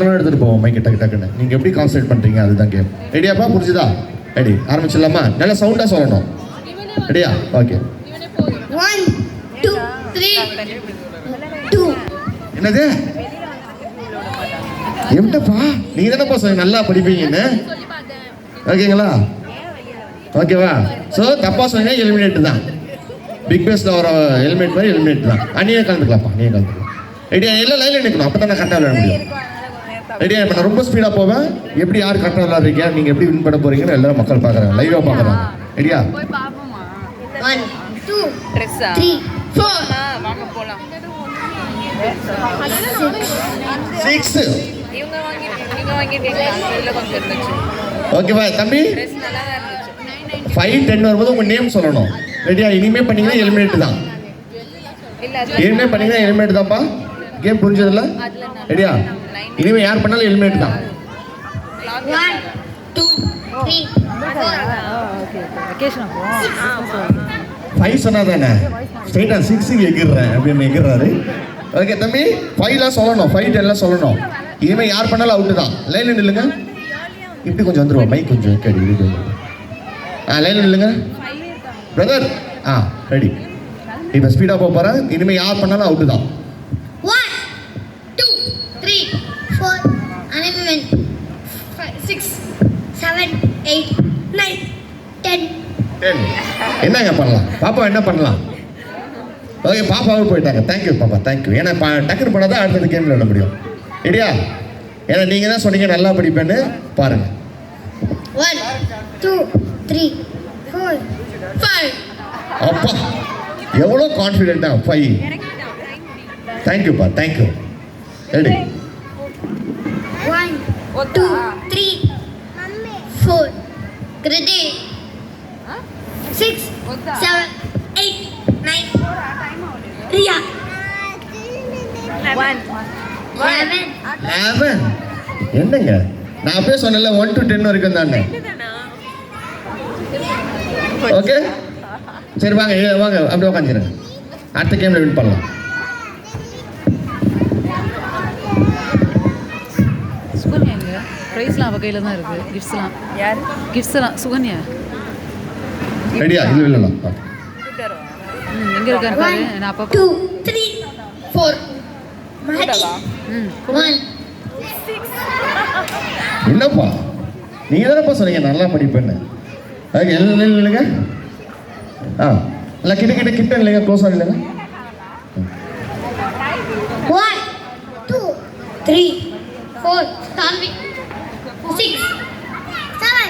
எடுத்துட்டு போவோம் மைக்கு டக்கு டக்குன்னு. நீங்க எப்படி கான்சென்ட்ரேட் பண்றீங்க அதுதான் கேம். ரெடியாப்பா? புரிஞ்சுதா? ரெடி, ஆரம்பிச்சிடலாமா? நல்ல சவுண்டா சொல்லணும். ரெடியா? ஓகே. 1 2 3 2. என்னது? எம்டப்பா நீங்க தானப்பா சொன்னீங்க நல்லா படிப்பீங்கன்னு. ஓகேங்களா? ஓகேவா? ஸோ தப்பா சொன்னீங்க எலிமினேட் தான். பிக் பேஸ்ல வர எலிமினேட் மாதிரி எலிமினேட் தான். நீயே கலந்துக்கலாம்ப்பா, நீயே கலந்துக்கலாம். ரெடியா? எல்லாம் லைன்ல நிற்கணும், அப்போ தான் நான் கரெக்டாக விளையாட முடியும். ரெடியா? இப்போ நான் ரொம்ப ஸ்பீடாக போவேன். எப்படி யார் கரெக்டாக விளையாடுறீங்க, நீங்கள் எப்படி வின் பண்ண போறீங்கன்னு எல்லாரும் மக்கள் பார்க்குறாங்க, லைவாக பார்க்குறாங்க. ரெடியா? 1 2 3 4 வாங்க போலாம். 6. இவங்க வாங்கிட்டீங்களா? இதுல கொஞ்சம் இருந்துச்சு. ஓகேவா தம்பி? ட்ரெஸ் நல்லா தான் இருந்துச்சு. 5 10 வரும்போது உங்கள் நேம் சொல்லணும். ரெடியா? இனிமே பண்ணீங்கன்னா எலிமினேட் தான். இல்ல அது இனிமே பண்ணீங்கன்னா எலிமினேட் தான்ப்பா. கேம் புரிஞ்சதில்ல? ரெடியா? இனிமே யார் பண்ணாலும் எலிமினேட் தான். 1 2 3 4. ஓகே வெக்கேஷன் அப்போ 5 சொன்னா தானே ஸ்ட்ரைட்டா 6 எகிர்றேன் அப்படின்னு எகிர்றாரு. ஓகே தம்பி, 5லாம் சொல்லணும், 5 10லாம் சொல்லணும். இனிமே யார் பண்ணாலும் அவுட்டு தான். லைன்ல நில்லுங்க. இப்படி கொஞ்சம் வந்துருவோம், மைக் கொஞ்சம் கடி இருக்கு. லைன்ல நில்லுங்க பிரதர். ரெடி. இப்போ ஸ்பீடாக போக போகிறேன். இனிமேல் யார் பண்ணாலும் அவுட்டு தான். 1 2 3 4 11 6 7 8 9 10. 10. என்னங்க பண்ணலாம் பாப்பா? என்ன பண்ணலாம்? ஓகே, பாப்பாவும் போயிட்டாங்க. தேங்க்யூ பாப்பா, தேங்க்யூ. ஏன்னா டக்குனு பண்ணால் தான் அடுத்தது கேம் விளையாட முடியும். ரெடியா? ஏன்னா நீங்கள் தான் சொன்னீங்க நல்லா படிப்பேன்னு. பாருங்க. 1 2 3 4 5. அப்பா எவ்வளோ கான்ஃபிடென்ட்டா? 5. தேங்க்யூப்பா, தேங்க்யூ. ரெடி? 1 2 3 4 ரெடி 6 7 8 9. ரியா 1 11. 11. என்னங்க நான் அப்பயே சொன்னேன்ல 1 to 10 வரைக்கும் தானே. ஓகே சரி வாங்க வாங்க அப்படியே உட்காந்துருங்க. அடுத்த கேம்ல வின் பண்ணலாம். சுகன்யா எங்க ப்ரைஸ்லாம் அவ கையில தான் இருக்கு. கிஃப்ட்ஸ்லாம் யார் கிஃப்ட்ஸ்லாம் சுகன்யா ரெடியா? இல்லை கூட்டறவா? எங்க இருக்காரு பாரு. நான் அப்பா 2 3 4 மஹதி 1 என்னப்பா நீங்கள் தானப்பா சொன்னீங்க நல்லா படிப்பேன்னு. ஓகே எல்லாம் இல்லைங்க. இல்லை கிட்ட இல்லைங்க, க்ளோஸாக இல்லைங்க. 1 2 3 4 5 6